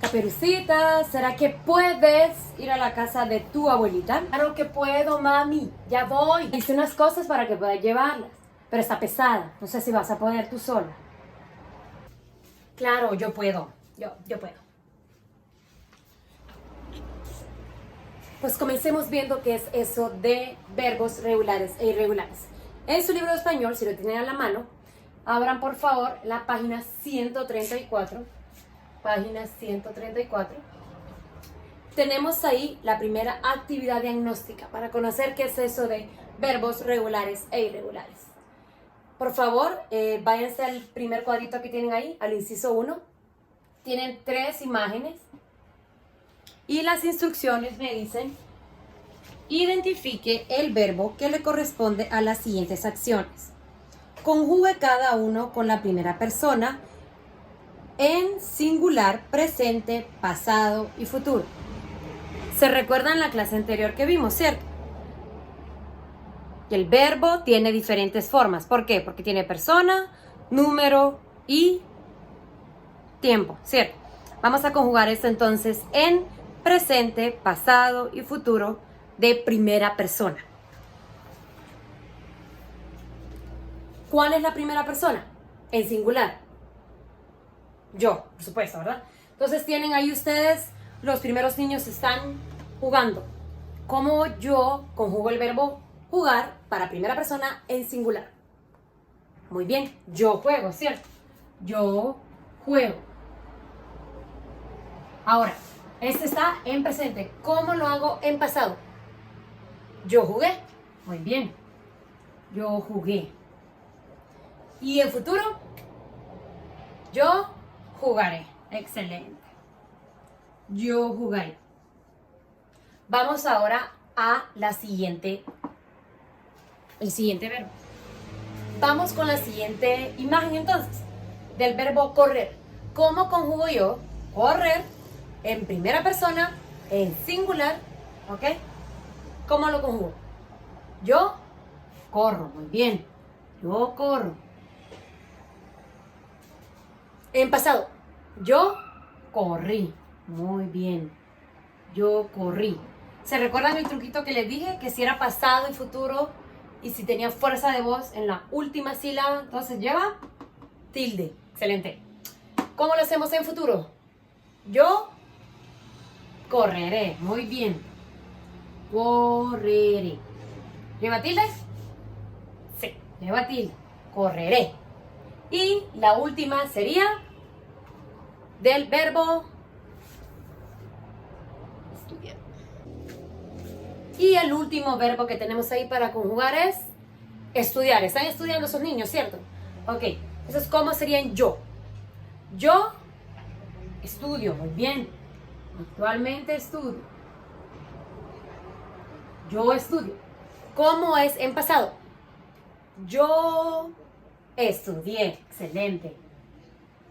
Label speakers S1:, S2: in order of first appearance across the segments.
S1: Caperucita, ¿será que puedes ir a la casa de tu abuelita? Claro que puedo, mami. Ya voy. Hice unas cosas para que puedas llevarlas, pero está pesada. No sé si vas a poder tú sola. Claro, yo puedo. Yo puedo. Pues comencemos viendo qué es eso de verbos regulares e irregulares. En su libro de español, si lo tienen a la mano, abran por favor la página 134. Página 134. Tenemos ahí la primera actividad diagnóstica para conocer qué es eso de verbos regulares e irregulares. Por favor, váyanse al primer cuadrito que tienen ahí, al inciso 1. Tienen 3 imágenes y las instrucciones me dicen: identifique el verbo que le corresponde a las siguientes acciones. Conjugue cada uno con la primera persona en singular, presente, pasado y futuro. ¿Se recuerdan la clase anterior que vimos, cierto? Que el verbo tiene diferentes formas. ¿Por qué? Porque tiene persona, número y tiempo, ¿cierto? Vamos a conjugar esto entonces en presente, pasado y futuro de primera persona. ¿Cuál es la primera persona? En singular. Yo, por supuesto, ¿verdad? Entonces tienen ahí ustedes, los primeros niños están jugando. ¿Cómo yo conjugo el verbo jugar para primera persona en singular? Muy bien, yo juego, ¿cierto? Yo juego. Ahora, este está en presente. ¿Cómo lo hago en pasado? Yo jugué. Muy bien. Yo jugué. ¿Y en futuro? Yo jugaré. Excelente. Yo jugaré. Vamos ahora a el siguiente verbo. Vamos con la siguiente imagen entonces, del verbo correr. ¿Cómo conjugo yo correr en primera persona, en singular? ¿Ok? ¿Cómo lo conjugo? Yo corro. Muy bien. Yo corro. En pasado, yo corrí. Muy bien. Yo corrí. ¿Se recuerdan el truquito que les dije? Que si era pasado y futuro y si tenía fuerza de voz en la última sílaba, entonces lleva tilde. Excelente. ¿Cómo lo hacemos en futuro? Yo correré. Muy bien. Correré. ¿Lleva tilde? Sí, lleva tilde. Correré. Y la última sería del verbo estudiar. Y el último verbo que tenemos ahí para conjugar es estudiar. Están estudiando esos niños, ¿cierto? Ok, entonces ¿cómo serían yo? Yo estudio, muy bien. Actualmente estudio. Yo estudio. ¿Cómo es en pasado? Yo estudié. Excelente.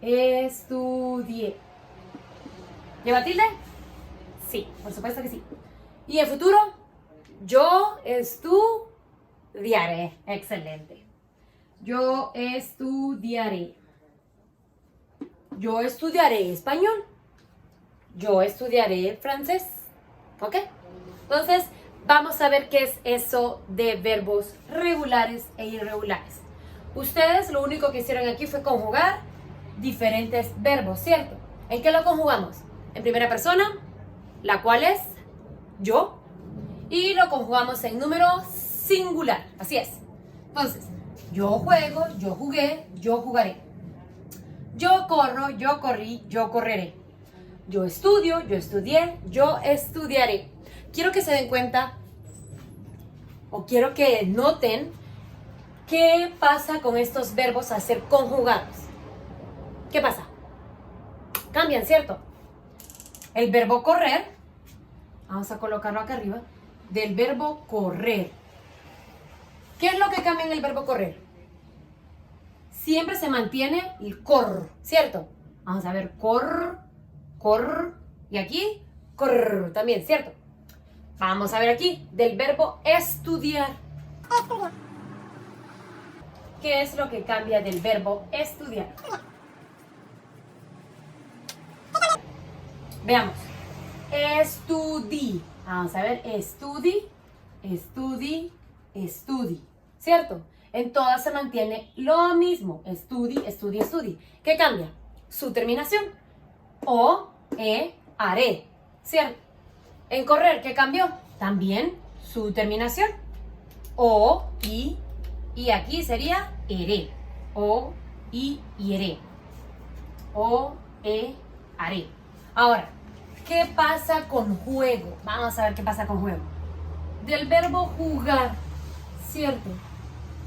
S1: Estudié. ¿Lleva tilde? Sí, por supuesto que sí. ¿Y en futuro? Yo estudiaré. Excelente. Yo estudiaré. Yo estudiaré español. Yo estudiaré francés. ¿Ok? Entonces, vamos a ver qué es eso de verbos regulares e irregulares. Ustedes lo único que hicieron aquí fue conjugar diferentes verbos, ¿cierto? ¿En qué lo conjugamos? En primera persona, la cual es yo, y lo conjugamos en número singular. Así es. Entonces, yo juego, yo jugué, yo jugaré. Yo corro, yo corrí, yo correré. Yo estudio, yo estudié, yo estudiaré. Quiero que se den cuenta, o quiero que noten, qué pasa con estos verbos a ser conjugados. ¿Qué pasa? Cambian, ¿cierto? El verbo correr, vamos a colocarlo acá arriba, del verbo correr. ¿Qué es lo que cambia en el verbo correr? Siempre se mantiene el cor, ¿cierto? Vamos a ver, cor, y aquí, cor también, ¿cierto? Vamos a ver aquí, del verbo estudiar. ¿Qué es lo que cambia del verbo estudiar? Veamos. Estudi. Vamos a ver, estudi, estudi, estudi. ¿Cierto? En todas se mantiene lo mismo. Estudi, estudi, estudi. ¿Qué cambia? Su terminación. O, haré. ¿Cierto? En correr, ¿qué cambió? También su terminación. O, y aquí sería eré. O, y eré. O, haré. Ahora, ¿qué pasa con juego? Vamos a ver qué pasa con juego. Del verbo jugar, ¿cierto?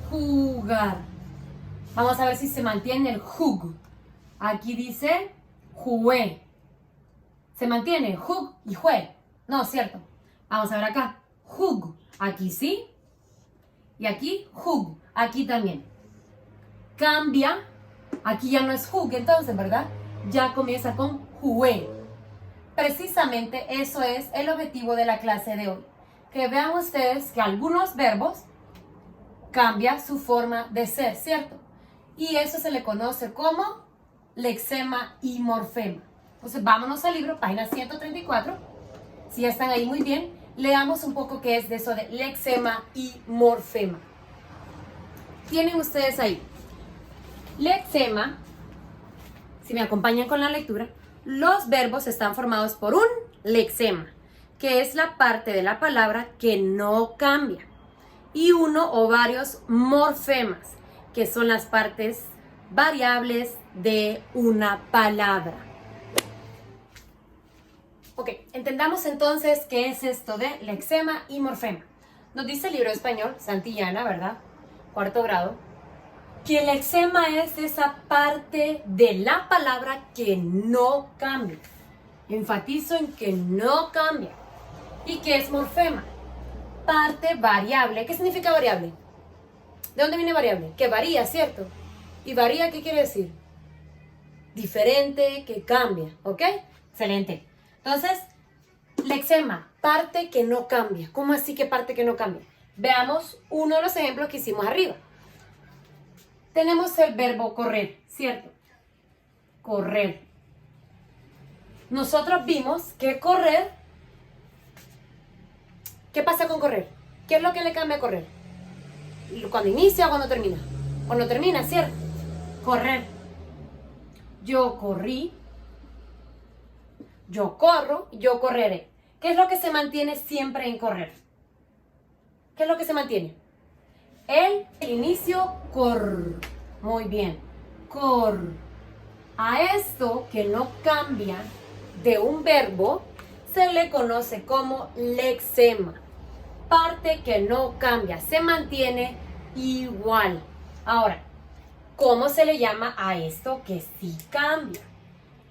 S1: Jugar. Vamos a ver si se mantiene el jug. Aquí dice jugué. Se mantiene jug y jue. No, ¿cierto? Vamos a ver acá. Jug. Aquí sí. Y aquí jug. Aquí también. Cambia. Aquí ya no es jug entonces, ¿verdad? Ya comienza con jugué. Precisamente eso es el objetivo de la clase de hoy. Que vean ustedes que algunos verbos cambian su forma de ser, ¿cierto? Y eso se le conoce como lexema y morfema. Entonces vámonos al libro, página 134. Si ya están ahí muy bien, leamos un poco qué es de eso de lexema y morfema. Tienen ustedes ahí. Lexema, si me acompañan con la lectura, los verbos están formados por un lexema, que es la parte de la palabra que no cambia, y uno o varios morfemas, que son las partes variables de una palabra. Ok, entendamos entonces qué es esto de lexema y morfema. Nos dice el libro de español, Santillana, ¿verdad? Cuarto grado, que el lexema es esa parte de la palabra que no cambia. Enfatizo en que no cambia. ¿Y qué es morfema? Parte variable. ¿Qué significa variable? ¿De dónde viene variable? Que varía, ¿cierto? ¿Y varía qué quiere decir? Diferente, que cambia, ¿ok? Excelente. Entonces, lexema, parte que no cambia. ¿Cómo así que parte que no cambia? Veamos uno de los ejemplos que hicimos arriba. Tenemos el verbo correr, ¿cierto? Correr. Nosotros vimos que correr, ¿qué pasa con correr? ¿Qué es lo que le cambia a correr? ¿Cuando inicia o cuando termina? Cuando termina, ¿cierto? Correr. Yo corrí, yo corro, yo correré. ¿Qué es lo que se mantiene siempre en correr? ¿Qué es lo que se mantiene? El inicio, cor. Muy bien. Cor. A esto que no cambia de un verbo se le conoce como lexema. Parte que no cambia, se mantiene igual. Ahora, ¿cómo se le llama a esto que sí cambia?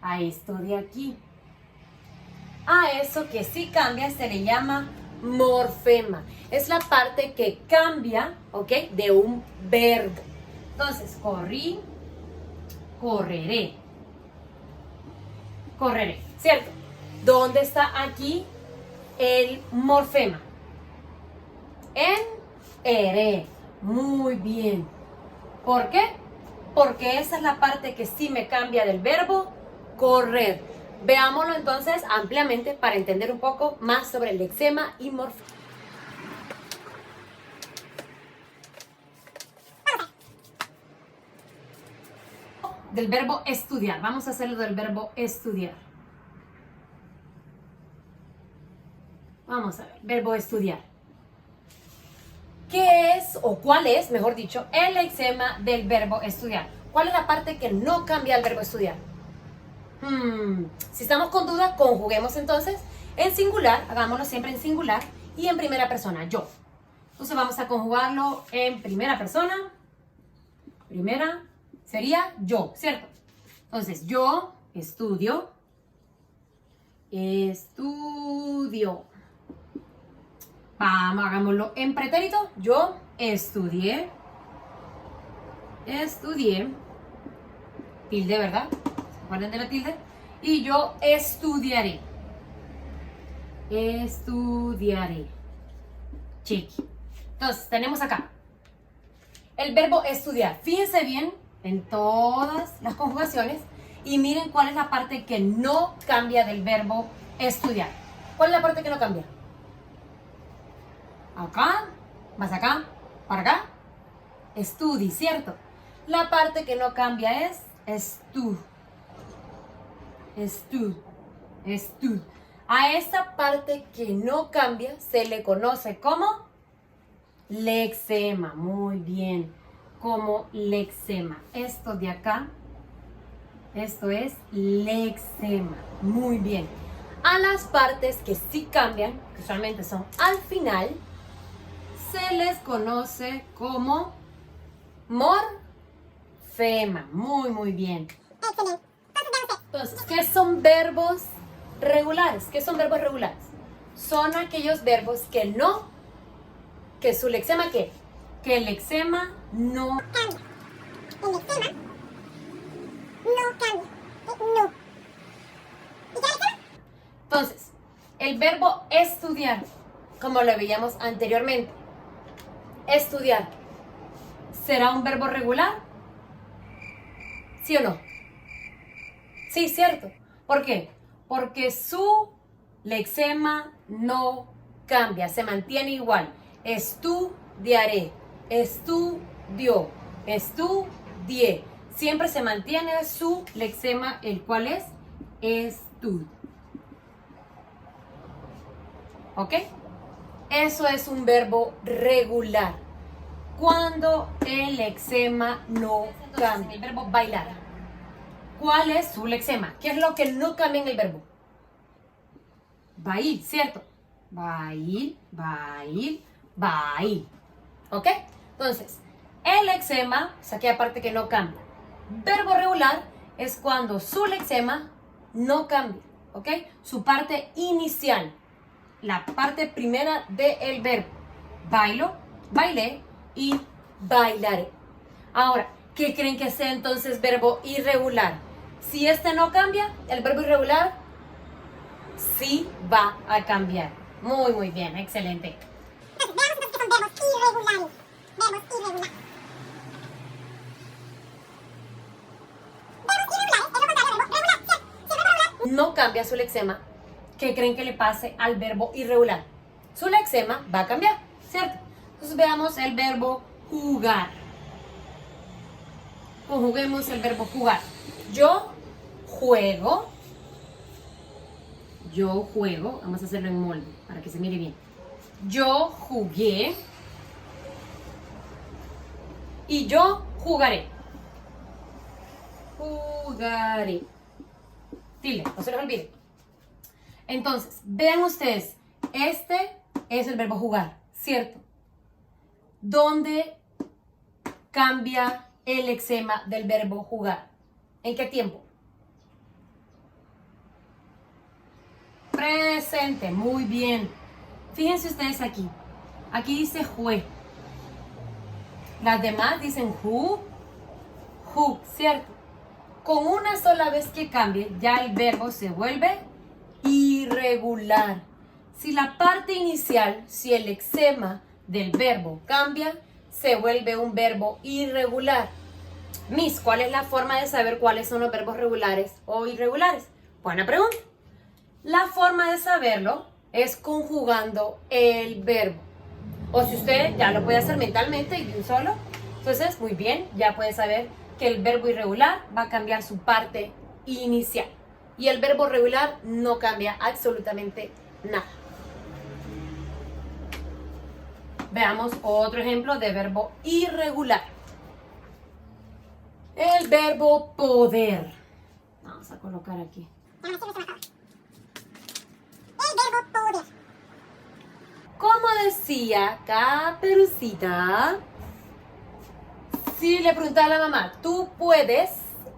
S1: A esto de aquí. A eso que sí cambia se le llama morfema. Es la parte que cambia, ¿ok? De un verbo. Entonces, corrí, correré. Correré, ¿cierto? ¿Dónde está aquí el morfema? En eré. Muy bien. ¿Por qué? Porque esa es la parte que sí me cambia del verbo correr. Veámoslo entonces ampliamente para entender un poco más sobre el lexema y morfema. Del verbo estudiar. Vamos a hacerlo del verbo estudiar. Vamos a ver, verbo estudiar. ¿Qué es, o cuál es, mejor dicho, el lexema del verbo estudiar? ¿Cuál es la parte que no cambia el verbo estudiar? Si estamos con duda, conjuguemos entonces en singular, hagámoslo siempre en singular y en primera persona, yo. Entonces vamos a conjugarlo en primera persona. Primera sería yo, ¿cierto? Entonces, yo estudio. Estudio. Vamos, hagámoslo en pretérito. Yo estudié. Estudié. Tilde, ¿verdad? ¿Se acuerdan de la tilde? Y yo estudiaré. Estudiaré. Cheque. Entonces, tenemos acá el verbo estudiar. Fíjense bien en todas las conjugaciones Y miren cuál es la parte que no cambia del verbo estudiar. ¿Cuál es la parte que no cambia? Acá, más acá, para acá. Estudi, ¿cierto? La parte que no cambia es estud. Estud. Estud. A esa parte que no cambia se le conoce como lexema. Muy bien. Como lexema. Esto de acá, esto es lexema. Muy bien. A las partes que sí cambian, que usualmente son al final, se les conoce como morfema. Muy, muy bien.
S2: Excelente.
S1: Entonces, ¿qué son verbos regulares? ¿Qué son verbos regulares? Son aquellos verbos que no, que su lexema ¿qué? Que el lexema no
S2: Cambia. El lexema no cambia. No. ¿Y qué lexema?
S1: Entonces, el verbo estudiar, como lo veíamos anteriormente, estudiar, ¿será un verbo regular? ¿Sí o no? Sí, cierto. ¿Por qué? Porque su lexema no cambia, se mantiene igual. Estudiaré, estudió, estudié. Siempre se mantiene su lexema, el cual es estud. ¿Ok? Eso es un verbo regular. Cuando el lexema no cambia. El verbo bailar. ¿Cuál es su lexema? ¿Qué es lo que no cambia en el verbo? Bail, ¿cierto? Bail, bail, bail. ¿Ok? Entonces, el lexema es aquella parte que no cambia. Verbo regular es cuando su lexema no cambia. ¿Ok? Su parte inicial. La parte primera del verbo. Bailo, bailé y bailaré. Ahora, ¿qué creen que sea entonces verbo irregular? Si este no cambia, el verbo irregular sí va a cambiar. Muy, muy bien, excelente.
S2: Entonces, veamos entonces qué son verbos irregulares. Verbos irregulares. Verbos irregulares es lo contrario de verbo regular. Si el verbo regular
S1: No cambia su lexema, ¿qué creen que le pase al verbo irregular? Su lexema va a cambiar, ¿cierto? Entonces veamos el verbo jugar. Conjuguemos el verbo jugar. Yo juego. Yo juego. Vamos a hacerlo en molde para que se mire bien. Yo jugué. Y yo jugaré. Jugaré. Tilde, no se les olvide. Entonces, vean ustedes. Este es el verbo jugar, ¿cierto? ¿Dónde cambia el lexema del verbo jugar? ¿En qué tiempo? Presente, muy bien. Fíjense ustedes aquí. Aquí dice jue. Las demás dicen ju, ¿cierto? Con una sola vez que cambie, ya el verbo se vuelve irregular. Si la parte inicial, si el lexema del verbo cambia, se vuelve un verbo irregular. Miss, ¿cuál es la forma de saber cuáles son los verbos regulares o irregulares? Buena pregunta. La forma de saberlo es conjugando el verbo. O si usted ya lo puede hacer mentalmente y de un solo, entonces muy bien, ya puede saber que el verbo irregular va a cambiar su parte inicial. Y el verbo regular no cambia absolutamente nada. Veamos otro ejemplo de verbo irregular. El verbo poder. Vamos a colocar aquí.
S2: el verbo poder.
S1: Como decía Caperucita, si le preguntaba a la mamá, ¿tú puedes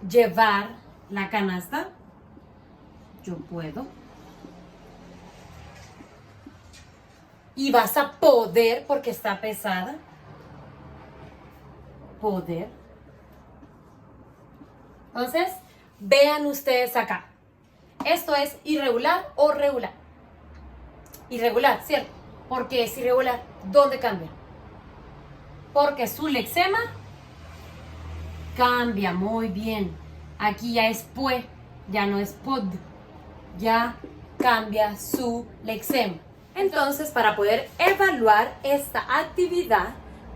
S1: llevar la canasta? Yo puedo. Y vas a poder porque está pesada. Poder. Entonces, vean ustedes acá. Esto es irregular o regular. Irregular, ¿cierto? ¿Por qué es irregular? ¿Dónde cambia? Porque su lexema cambia muy bien. Aquí ya es pue, ya no es pod. Ya cambia su lexema. Entonces, para poder evaluar esta actividad,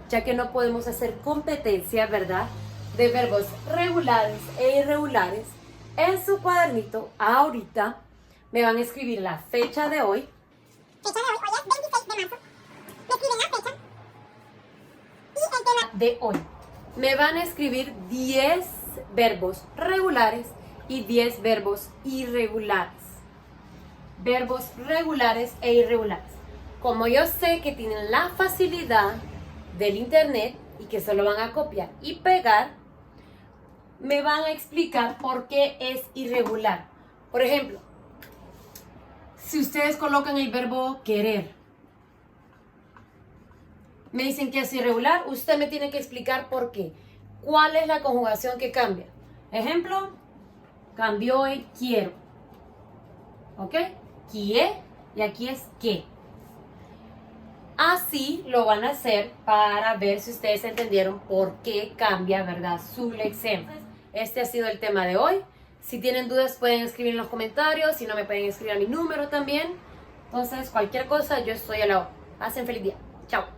S1: ya que no podemos hacer competencia, ¿verdad?, de verbos regulares e irregulares, en su cuadernito, ahorita, me van a escribir la fecha de hoy.
S2: Fecha de hoy, hoy es 26 de marzo. Me escriben la fecha. Y el tema
S1: De hoy. Me van a escribir 10 verbos regulares y 10 verbos irregulares. Verbos regulares e irregulares. Como yo sé que tienen la facilidad del internet y que solo van a copiar y pegar, me van a explicar por qué es irregular. Por ejemplo, si ustedes colocan el verbo querer, me dicen que es irregular, usted me tiene que explicar por qué. ¿Cuál es la conjugación que cambia? Ejemplo, cambió el quiero. ¿Ok? Quiere y aquí es que. Así lo van a hacer para ver si ustedes entendieron por qué cambia, ¿verdad?, su lexema. Este ha sido el tema de hoy. Si tienen dudas pueden escribir en los comentarios, si no me pueden escribir a mi número también. Entonces, cualquier cosa, yo estoy a la hora. Pasen feliz día. Chao.